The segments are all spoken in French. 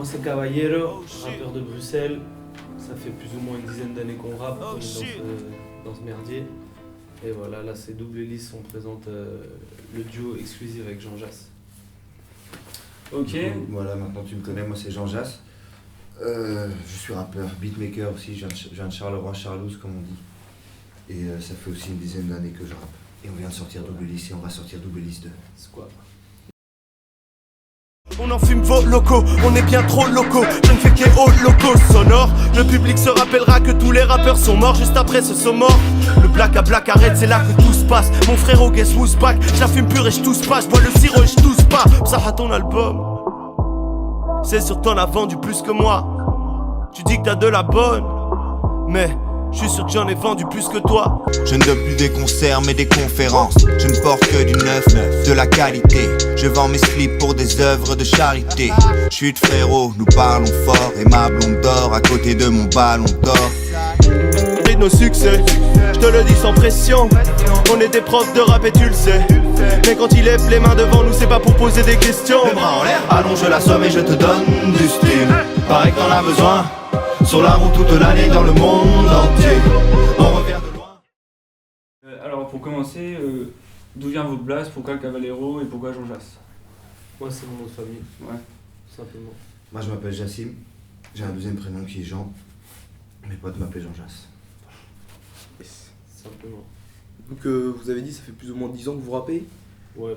moi c'est Caballero, rappeur de Bruxelles. Ça fait plus ou moins une dizaine d'années qu'on rappe, on est dans ce merdier. Et voilà, là c'est Double Hélice, on présente le duo exclusif avec Jean Jass. Ok. Donc, voilà, maintenant tu me connais, moi c'est Jean Jass. Je suis rappeur, beatmaker aussi, je viens de Charleroi, Charlouse comme on dit. Et ça fait aussi une dizaine d'années que je rappe. Et on vient de sortir Double Hélice et on va sortir Double Hélice 2. C'est quoi? On en fume vos locaux, on est bien trop locaux. Je ne fais qu'au locaux sonore. Le public se rappellera que tous les rappeurs sont morts juste après ce saut mort. Le black à black arrête, c'est là que tout se passe. Mon frérot, guess who's back? Je la fume pure et je tousse pas. Je bois le sirop et je tousse pas. Ça a ton album. C'est sûr t'en as vendu plus que moi. Tu dis que t'as de la bonne, mais je suis sûr que j'en ai vendu plus que toi. Je ne donne plus des concerts mais des conférences. Je ne porte que du neuf, de la qualité. Je vends mes slips pour des œuvres de charité. Je suis de frérot, nous parlons fort. Et ma blonde dort à côté de mon ballon d'or. Et de nos succès, je te le dis sans pression. On est des profs de rap et tu le sais. Mais quand il lève les mains devant nous, c'est pas pour poser des questions. Les bras en l'air, allons je l'assomme et je te donne du style. Pareil que t'en as besoin. Sur la route toute l'année dans le monde entier. On revient de loin. Alors pour commencer, d'où vient votre blase? Pourquoi Caballero et pourquoi Jean Jass? Moi c'est mon nom de famille, Ouais. simplement. Moi je m'appelle Jassim, j'ai un deuxième prénom qui est Jean. Mes potes m'appellent Jean Jass. Simplement. Donc vous avez dit ça fait plus ou moins 10 ans que vous rappez. Ouais.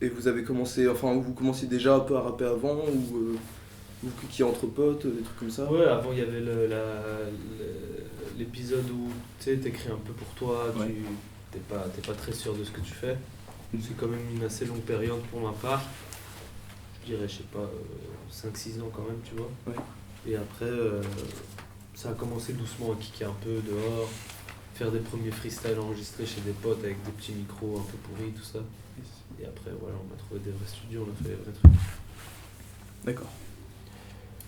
Et vous avez commencé, enfin vous commenciez déjà un peu à rapper avant ou vous qui entre potes, des trucs comme ça. Ouais, avant il y avait l'épisode où tu sais, t'écris un peu pour toi, Ouais. t'es pas très sûr de ce que tu fais. C'est quand même une assez longue période pour ma part. Je dirais, je sais pas, 5-6 ans quand même, tu vois. Ouais. Et après, ça a commencé doucement à kicker un peu dehors, faire des premiers freestyles enregistrés chez des potes avec des petits micros un peu pourris, tout ça. Et après, voilà, on a trouvé des vrais studios, on a fait des vrais trucs. D'accord.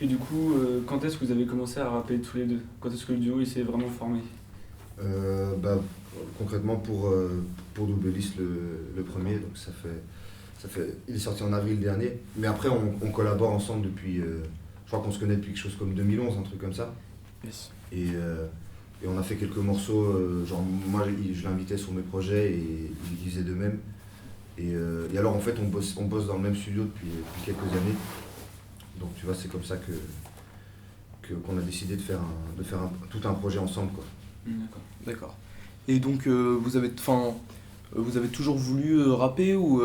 Et du coup, quand est-ce que vous avez commencé à rapper tous les deux? Quand est-ce que le duo il s'est vraiment formé? Concrètement pour Double Hélice le premier, donc ça fait, il est sorti en avril dernier, mais après on collabore ensemble depuis, je crois qu'on se connaît depuis quelque chose comme 2011, un truc comme ça. Yes. Et on a fait quelques morceaux, genre moi je l'invitais sur mes projets et il disait de même. Et alors en fait on bosse dans le même studio depuis quelques années. Donc tu vois, c'est comme ça qu'on a décidé de faire tout un projet ensemble, quoi. D'accord. D'accord. Et donc vous avez toujours voulu rapper ou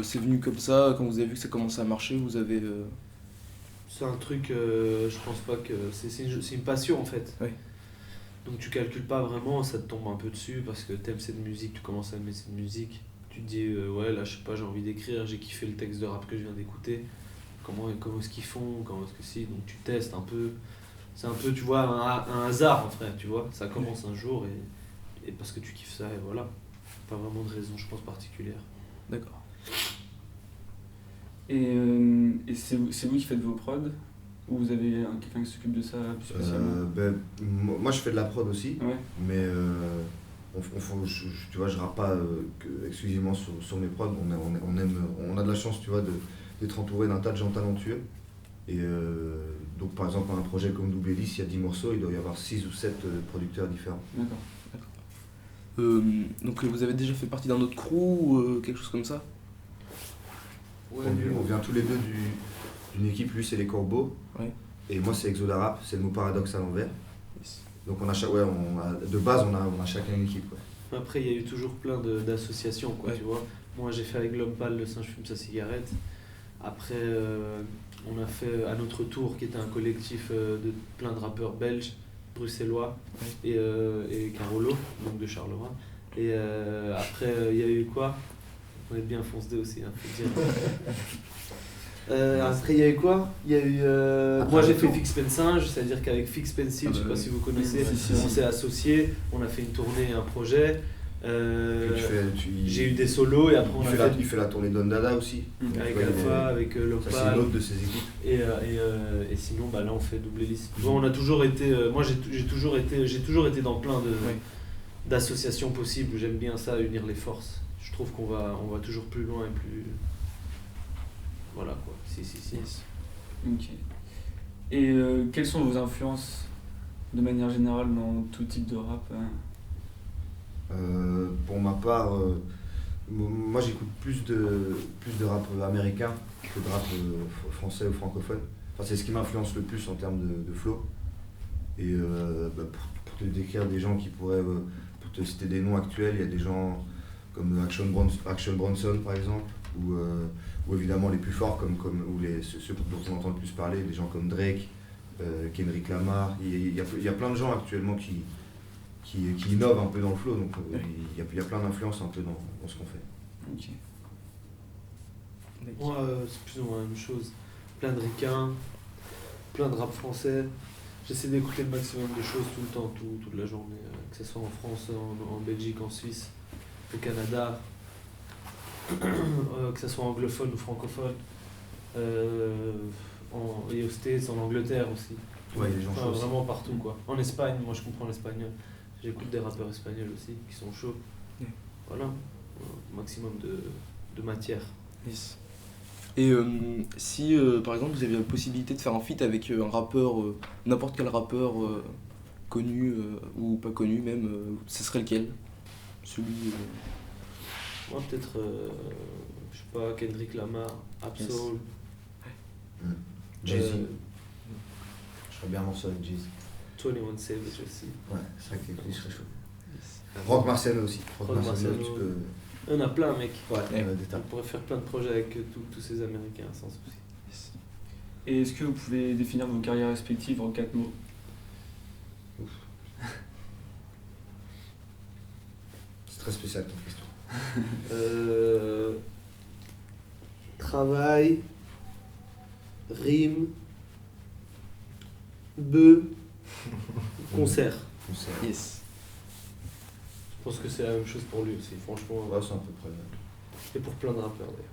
c'est venu comme ça, quand vous avez vu que ça commençait à marcher, vous avez... C'est un truc, je pense pas que. C'est une passion en fait. Ouais. Donc tu calcules pas vraiment, ça te tombe un peu dessus parce que t'aimes cette musique, tu commences à aimer cette musique. Tu te dis, ouais, là je sais pas, j'ai envie d'écrire, j'ai kiffé le texte de rap que je viens d'écouter. Comment est-ce qu'ils font, comment est-ce que si. Donc tu testes un peu. C'est un peu, tu vois, un hasard en fait, tu vois. Ça commence un jour et parce que tu kiffes ça et voilà. Pas vraiment de raison, je pense, particulière. D'accord. Et c'est vous qui faites vos prods? Ou vous avez quelqu'un qui s'occupe de ça plus spécialement? Moi je fais de la prod aussi, Ouais. mais tu vois, je rappe pas exclusivement sur mes prods. On a de la chance, tu vois, d'être entouré d'un tas de gens talentueux. Et donc par exemple un projet comme Double Hélice, il y a 10 morceaux, il doit y avoir 6 ou 7 producteurs différents. D'accord. Donc vous avez déjà fait partie d'un autre crew ou quelque chose comme ça? Ouais, On vient tous les deux d'une équipe, lui c'est les Corbeaux, Ouais. et moi c'est Exoda Rap, c'est le mot paradoxe à l'envers. Yes. Donc de base on a chacun une équipe. Ouais. Après, il y a eu toujours plein d'associations, quoi, Ouais. tu vois. Moi, j'ai fait avec L'Homme Pâle, Le Singe fume sa cigarette. Après, on a fait À notre tour, qui était un collectif de plein de rappeurs belges, bruxellois, et Carolo, donc de Charleroi. Et après, il y a eu quoi? On est bien foncé aussi, hein, faut dire. Après, il y a eu quoi? Il y a eu. Moi, j'ai fait Fix Pen Singe, c'est-à-dire qu'avec Fix Pencil, je sais pas si vous connaissez, on s'est associés, on a fait une tournée, un projet. J'ai eu des solos et après on a fait. Il fait la tournée d'Ondada aussi. Avec Alpha, avec Ça c'est Lopal. une autre de ses équipes. Et sinon, bah, là on fait Double Hélice. Bon, on a toujours été. Moi j'ai toujours été dans plein d'associations possibles. J'aime bien ça, unir les forces. Je trouve qu'on va toujours plus loin et plus. Voilà quoi. Si. Ok. Et quelles sont vos influences de manière générale dans tout type de rap Pour ma part, moi j'écoute plus de rap américain que de rap français ou francophone. Enfin, c'est ce qui m'influence le plus en termes de flow. Et pour te décrire des gens qui pourraient, pour te citer des noms actuels, il y a des gens comme Action Bronson par exemple, ou évidemment les plus forts ou ceux dont on entend le plus parler, des gens comme Drake, Kendrick Lamar. Il y a plein de gens actuellement qui innovent un peu dans le flow, donc il y a plein d'influences un peu dans ce qu'on fait. Ok. Moi, c'est plus ou moins la même chose. Plein de ricains, plein de rap français. J'essaie d'écouter le maximum de choses tout le temps, toute la journée, que ce soit en France, en Belgique, en Suisse, au Canada, que ce soit anglophone ou francophone, et aux States, en Angleterre aussi. Ouais, il y a des gens Enfin, chauds aussi. vraiment partout quoi. En Espagne, moi je comprends l'espagnol. J'écoute des rappeurs espagnols aussi qui sont chauds. Ouais. Voilà, maximum de matière. Yes. Et si par exemple vous aviez la possibilité de faire un feat avec un rappeur, n'importe quel rappeur connu ou pas connu même, ce serait lequel? Celui. Moi peut-être, je sais pas, Kendrick Lamar, Absol. Jay-Z. Je ferais bien un morceau avec Jay-Z. 21 Savage aussi. Ouais, c'est vrai qu'il serait chaud. Rock Marciano aussi. Rock Marciano. tu peux... Il y en a plein mec. Ouais, On des tas. pourrait faire plein de projets avec tous ces Américains sans souci. Et est-ce que vous pouvez définir vos carrières respectives en 4 mots? C'est très spécial ton question. Travail, rime, bœuf, concert. Concert. Yes. Je pense que c'est la même chose pour lui aussi, franchement. Ouais, c'est à peu près. Et pour plein de rappeurs d'ailleurs.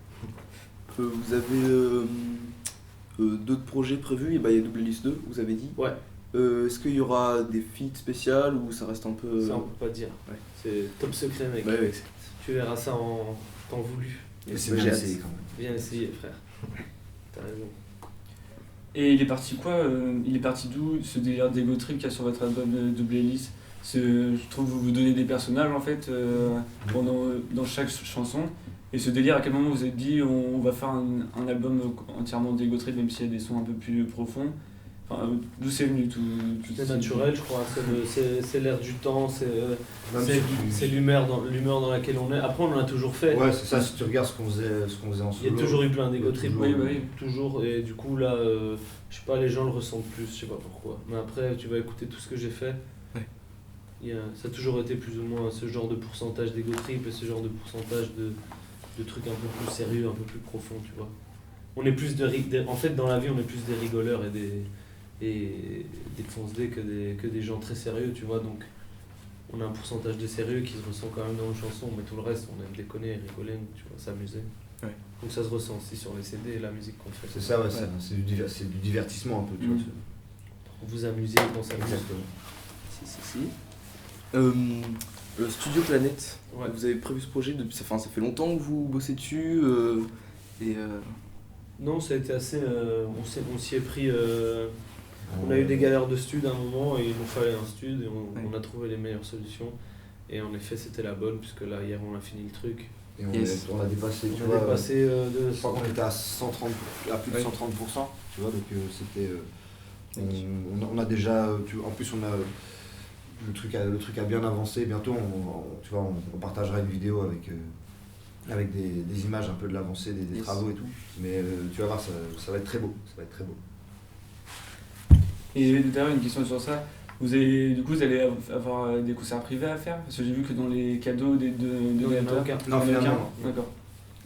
Vous avez d'autres projets prévus? Et bah il y a Double List 2, vous avez dit. Ouais, Est-ce qu'il y aura des feats spéciales ou ça reste un peu. ça on peut pas dire. ouais. C'est top secret mec. Ouais, ouais. Tu verras ça en temps voulu. Mais c'est Ouais, bien j'ai essayé hâte. quand même. Bien essayé frère. T'as raison. Et il est parti quoi il est parti d'où ce délire d'ego trip qu'il y a sur votre album de Playlist? Je trouve que vous vous donnez des personnages en fait dans chaque chanson. Et ce délire, à quel moment vous êtes dit on va faire un album entièrement d'ego trip même s'il y a des sons un peu plus profonds? Enfin, d'où c'est venu tout C'est naturel je crois, c'est l'air du temps, Même c'est l'humeur dans laquelle on est. Après on en a toujours fait. Ouais, c'est ça, si tu regardes ce qu'on faisait en Il y solo. a toujours eu plein d'ego il y a trips, toujours- Oui. toujours, et du coup là, je sais pas, les gens le ressentent plus, je sais pas pourquoi. Mais après, tu vas écouter tout ce que j'ai fait. Ouais. Ça a toujours été plus ou moins ce genre de pourcentage d'ego trip et ce genre de pourcentage de trucs un peu plus sérieux, un peu plus profonds, tu vois. On est plus en fait, dans la vie, on est plus des rigoleurs et des fonce-dés que des gens très sérieux, tu vois. Donc, on a un pourcentage de sérieux qui se ressent quand même dans nos chansons, mais tout le reste, on aime déconner, rigoler, tu vois, s'amuser. Ouais. Donc ça se ressent aussi sur les CD et la musique qu'on fait. C'est ça, ouais, c'est du divertissement un peu, tu vois. Vous amuser quand ça amuse. Exactement. Si. Studio Planète, Ouais. vous avez prévu ce projet depuis. Ça fait longtemps que vous bossez dessus Non, ça a été assez. On s'y est pris. On a eu des galères de stud à un moment et il nous fallait un stud et on a trouvé les meilleures solutions. Et en effet, c'était la bonne, puisque là, hier, on a fini le truc. Et Yes. on a dépassé, tu On vois. a dépassé de. Je crois qu'on était à plus de Ouais. 130%, tu vois, donc c'était. On a déjà. En plus, on a. Le truc a bien avancé. Bientôt, tu vois, on partagera une vidéo avec des images un peu de l'avancée des Yes. travaux et tout. Mais tu vas voir, ça va être très beau. Ça va être très beau. Et d'ailleurs, une question sur ça. Vous allez avoir des concerts privés à faire? Parce que j'ai vu que dans les cadeaux de Non, il y en a Gaëtan, aucun. Non, finalement, D'accord.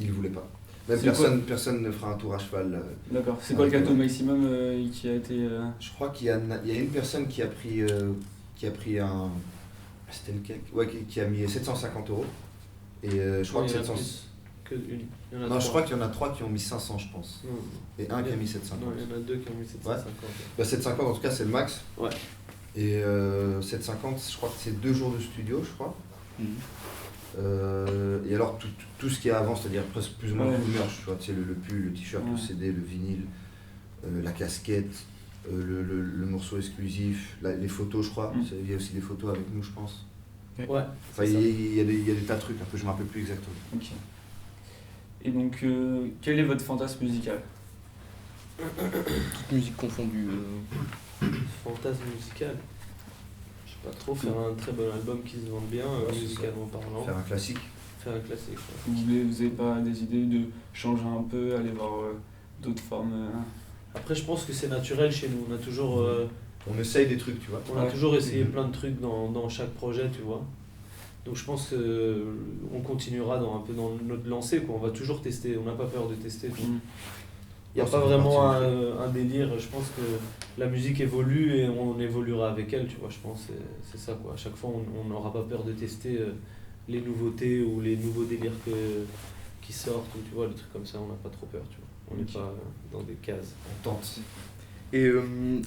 il ne voulait pas. Même C'est personne ne fera un tour à cheval. D'accord. C'est quoi le cadeau maximum qui a été. Je crois qu'il y a une personne qui a pris un. C'était lequel? Ouais, qui a mis 750 €. Et je crois Non, que il y en a 700. plus qu'une. Il y en a Non, je trois. crois qu'il y en a 3 qui ont mis 500, je pense. Non, Et un qui a mis non, 750. il y en a 2 qui ont mis 750. Bah, 750, en tout cas, c'est le max. Ouais. Et 750, je crois que c'est 2 jours de studio, je crois. Et alors, tout ce qui est avant, c'est-à-dire presque plus ou moins Ouais. tout le merch, tu vois, tu sais, le pull, le t-shirt, le Ouais. CD, le vinyle, la casquette, le morceau exclusif, les photos, je crois. Mm. Il y a aussi des photos avec nous, je pense. Ouais, Enfin, c'est il ça. y a des tas de trucs, un peu, je me rappelle plus exactement. Ok. Et donc, quel est votre fantasme musical? Toute musique confondue. Fantasme musical. Je sais pas trop, faire un très bon album qui se vende bien, Ouais, c'est musicalement parlant. Faire un classique. Faire un classique. Ouais. Vous avez pas des idées de changer un peu, aller voir d'autres formes Après, je pense que c'est naturel chez nous. On a toujours, On essaye des trucs, tu vois. on a Ouais. toujours essayé Mhm. plein de trucs dans chaque projet, tu vois. Donc je pense qu'on continuera un peu dans notre lancée, quoi. On va toujours tester, on n'a pas peur de tester. Il n'y a Non, pas ça fait vraiment partie du un délire. Je pense que la musique évolue et on évoluera avec elle, tu vois. Je pense que c'est ça, quoi. À chaque fois, on n'aura pas peur de tester les nouveautés ou les nouveaux délires qui sortent, ou tu vois, des trucs comme ça. On n'a pas trop peur, tu vois. On n'est Ok. pas dans des cases. On tente. Et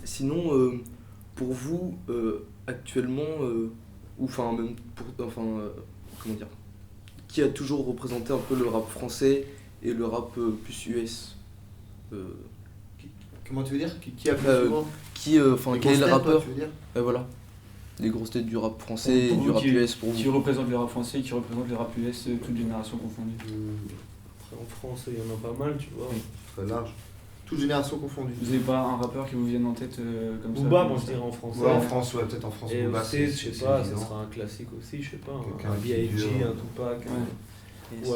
sinon, pour vous, actuellement, ou enfin même comment dire, qui a toujours représenté un peu le rap français et le rap plus US Comment tu veux dire? Qui a plus souvent? Quel est le rappeur tu veux dire? Voilà, les grosses têtes du rap français et Pour du vous, rap US pour qui vous. représente le rap français et qui représente le rap US, toute génération confondue. Après, en France, il y en a pas mal, tu vois. Très large. Toute génération confondue. Vous avez pas un rappeur qui vous vienne en tête comme ça? Booba, comme moi ça je dirais en français. Ouais, en France, ouais, peut-être en France. Et Booba, aux States, je sais pas, ça évident. sera un classique aussi, je sais pas. Quelqu'un Un qui B.I.G., dure. un Tupac. Ouais. Ou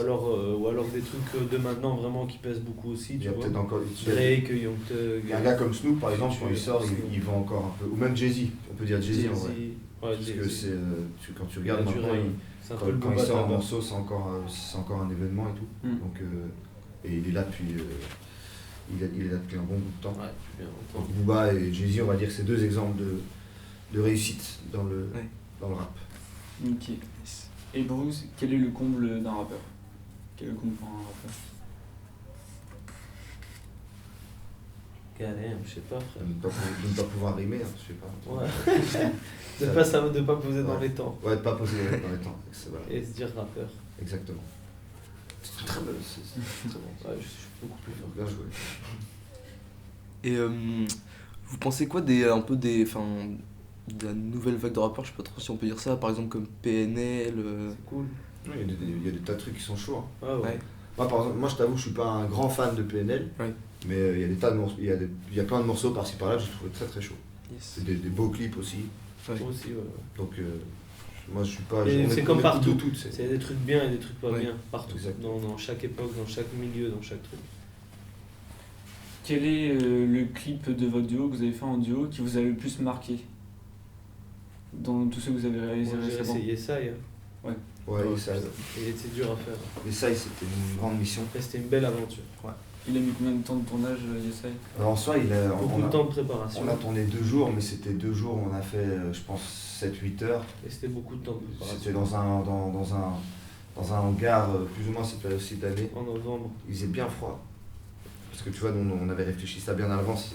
alors des trucs de maintenant vraiment qui pèsent beaucoup aussi, Il y tu a vois. peut-être encore. Drake, Young Thug. Il y a un gars comme Snoop, par exemple, quand il Future, sort, Snoop. il vend encore un peu. Ou même Jay-Z, on peut dire Jay-Z en vrai. Ouais, Parce que Jay-Z. c'est, quand tu regardes Il a maintenant, duré, c'est un peu quand le il Booba sort un là-bas. morceau, c'est encore un événement et tout. Mm. Donc, et il est là depuis. Il est là depuis un bon bout de temps. Ouais, depuis bien longtemps. Donc Booba et Jay-Z, on va dire que c'est deux exemples de réussite dans le rap. Ok. Et Bruce, quel est le comble d'un rappeur? Quel est le comble pour un rappeur? Galère, je sais pas, frère. De ne pas pouvoir rimer, hein, je sais pas. Ouais. de pas poser dans Ouais. les temps. Ouais, de pas poser dans les temps. Voilà. Et se dire rappeur. Exactement. C'est très bon. C'est très bon. Ouais, je suis beaucoup plus fort. Bien joué. Et vous pensez quoi de la nouvelle vague de rappeurs, je sais pas trop si on peut dire ça, par exemple comme PNL C'est cool. Ouais, il y a des tas de trucs qui sont chauds. Hein. Ah ouais. Ouais. Moi, par exemple, je t'avoue, je suis pas un grand fan de PNL, Ouais. mais il y a des tas de morceaux, il y a plein de morceaux par-ci par-là que j'ai trouvé très très chaud. Yes. C'est des beaux clips aussi. Ouais. Moi aussi, ouais. Donc, moi, je suis pas. Et on c'est est- comme on écoute partout. de tout, C'est des trucs bien et des trucs pas Ouais. bien, partout. Exactement. Dans chaque époque, dans chaque milieu, dans chaque truc. Quel est le clip de votre duo que vous avez fait en duo qui vous a le plus marqué dans tous ceux que vous avez réalisés Moi, j'ai récemment? essayé ça, Ouais, Ouais, ça, il était dur à faire. mais ça, c'était une grande mission. Après, c'était une belle aventure. Il a mis combien de temps de tournage, Yesai? Alors, en soi, Beaucoup de temps de préparation. on a tourné 2 jours, mais c'était 2 jours où on a fait, je pense, 7-8 heures. Et c'était beaucoup de temps de C'était préparation. dans un hangar, plus ou moins cette période aussi d'année. En novembre. Il faisait bien froid. Parce que tu vois, nous, on avait réfléchi ça bien à l'avance.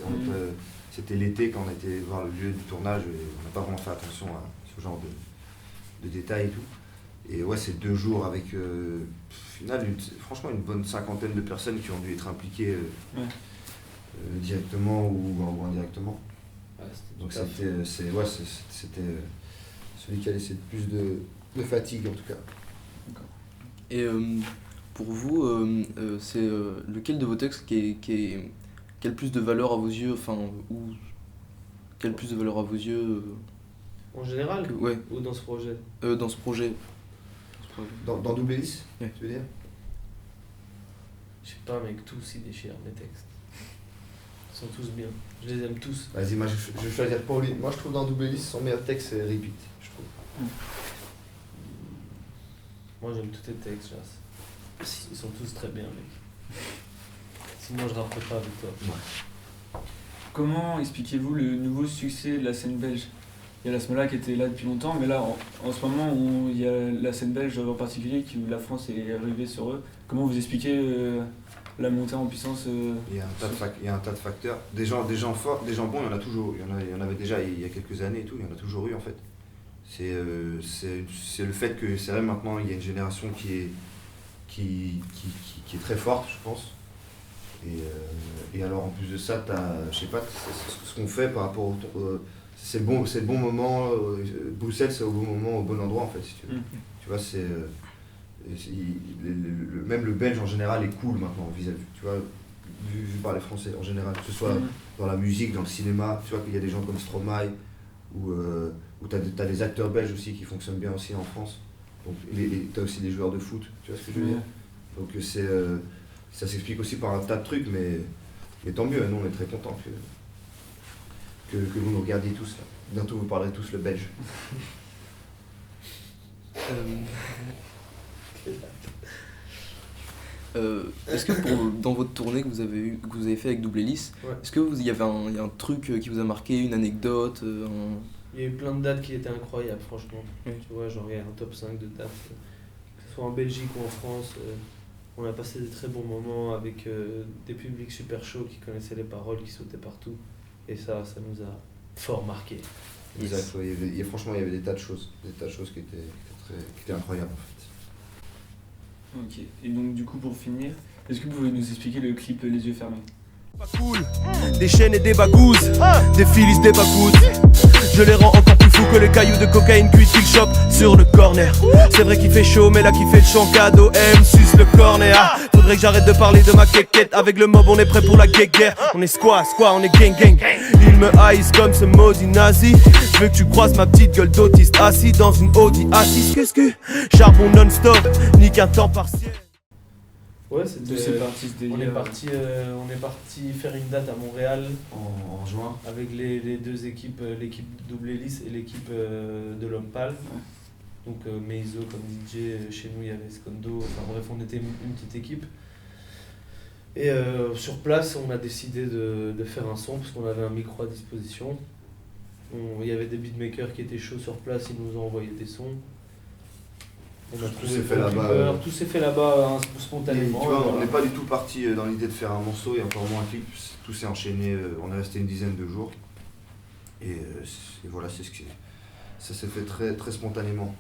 C'était l'été quand on était voir le lieu du tournage et on n'a pas vraiment fait attention à ce genre de détails et tout. Et ouais, c'est 2 jours avec, au final, franchement, une bonne cinquantaine de personnes qui ont dû être impliquées directement ou indirectement. Ouais, c'était Donc du taf. c'était celui qui a laissé le plus de fatigue en tout cas. Et pour vous, c'est lequel de vos textes qui a le plus de valeur à vos yeux, ou qui a le plus de valeur à vos yeux En général ouais, ou dans ce projet? dans ce projet? Dans Double Hélice, Ouais. tu veux dire? Je sais pas, mec, tous ils déchirent mes textes. Ils sont tous bien. Je les aime tous. Vas-y, moi je vais choisir Pauline. Moi je trouve dans Double Hélice, son meilleur texte c'est Repeat, je trouve. Moi j'aime tous tes textes, Jas. Ils sont tous très bien, mec. Sinon je rapperai pas avec toi. Comment expliquez-vous le nouveau succès de la scène belge? Il y a la Smola qui était là depuis longtemps, mais là, en ce moment, où il y a la scène belge en particulier, où la France est arrivée sur eux, comment vous expliquez la montée en puissance Il y a un tas de facteurs. Des gens forts, des gens bons, il y en a toujours. Il y en avait déjà il y a quelques années et tout, il y en a toujours eu en fait. C'est le fait que c'est vrai maintenant il y a une génération qui est très forte, je pense. Et alors en plus de ça, je sais pas, ce qu'on fait par rapport c'est le bon moment, Bruxelles c'est au bon moment, au bon endroit en fait, si tu veux. Tu vois, même le belge en général est cool maintenant, vis-à-vis, tu vois, vu par les Français en général, que ce soit dans la musique, dans le cinéma, tu vois qu'il y a des gens comme Stromae, ou t'as des acteurs belges aussi qui fonctionnent bien aussi en France. Donc t'as aussi des joueurs de foot, tu vois ce que je veux dire. Donc ça s'explique aussi par un tas de trucs, mais tant mieux, nous on est très contents que vous nous regardiez tous là. Bientôt vous parlerez tous le belge. Est-ce que dans votre tournée que vous avez fait avec Double Hélice, est-ce que il y avait un truc qui vous a marqué, une anecdote Il y a eu plein de dates qui étaient incroyables, franchement. Tu vois, genre il y a un top 5 de dates, que ce soit en Belgique ou en France. On a passé des très bons moments avec des publics super chauds qui connaissaient les paroles, qui sautaient partout. Et ça nous a fort marqué. Exact, franchement il y avait des tas de choses qui étaient incroyables en fait. Ok, et donc du coup pour finir, est-ce que vous pouvez nous expliquer le clip Les yeux fermés? Pas cool, des chaînes et des bagouses, des filis, des bagouses. Je les rends encore plus fous que les cailloux de cocaïne cuite qu'ils chopent sur le corner. C'est vrai qu'il fait chaud, mais là qui fait le chant cadeau M suce le corner. Faudrait que j'arrête de parler de ma quéquette. Avec le mob on est prêt pour la guerre. On est squat, on est gang. Ils me haïssent comme ce maudit nazi. Je veux que tu croises ma petite gueule d'autiste assis dans une Audi A6. Qu'est-ce que charbon non-stop, ni qu'un temps partiel. Ouais, c'était C'est parti ce délire. on est parti faire une date à Montréal En juin. avec les deux équipes, l'équipe Double Hélice et l'équipe de l'Homme Pâle. Donc Meizo comme DJ, chez nous il y avait Skondo, enfin bref on était une petite équipe. Et sur place on a décidé de faire un son parce qu'on avait un micro à disposition. Il y avait des beatmakers qui étaient chauds sur place, ils nous ont envoyé des sons. On a Tout s'est fait là-bas. Tout s'est fait là-bas spontanément. Tu vois, on n'est pas du tout parti dans l'idée de faire un morceau et encore moins un clip. Tout s'est enchaîné, on est resté une dizaine de jours. Et voilà, c'est ce qui ça s'est fait très, très spontanément.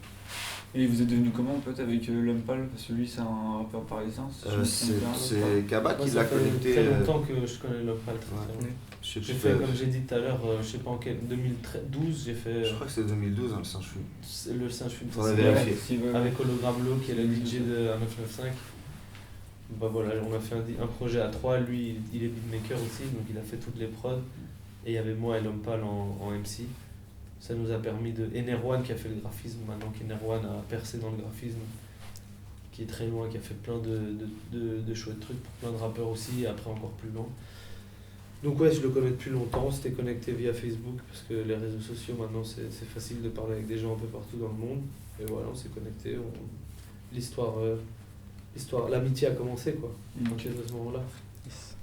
Et vous êtes devenu comment en fait avec l'Homme Pâle? Parce que lui c'est un rappeur parisien. C'est Kaba qui l'a connecté. Ça fait très longtemps que je connais l'Homme Pâle très longtemps. J'ai fait, comme j'ai dit tout à l'heure, je sais pas en quel, 2012, j'ai fait... Je crois que c'est 2012, le Singe Fume. Le Singe Fume, Faudrait vérifier. avec Hologram Low qui est la DJ de 1995. Bah voilà, on a fait un projet à 3, lui il est beatmaker aussi, donc il a fait toutes les prods. Et il y avait moi et l'Homme Pâle en MC. Ça nous a permis de... Et Nerwan qui a fait le graphisme maintenant, Nerwan a percé dans le graphisme, qui est très loin, qui a fait plein de chouettes trucs pour plein de rappeurs aussi, et après encore plus loin. Donc ouais, je le connais depuis longtemps, on s'était connecté via Facebook, parce que les réseaux sociaux maintenant c'est facile de parler avec des gens un peu partout dans le monde. Et voilà, on s'est connecté, l'amitié a commencé quoi, à partir de ce moment-là. Yes.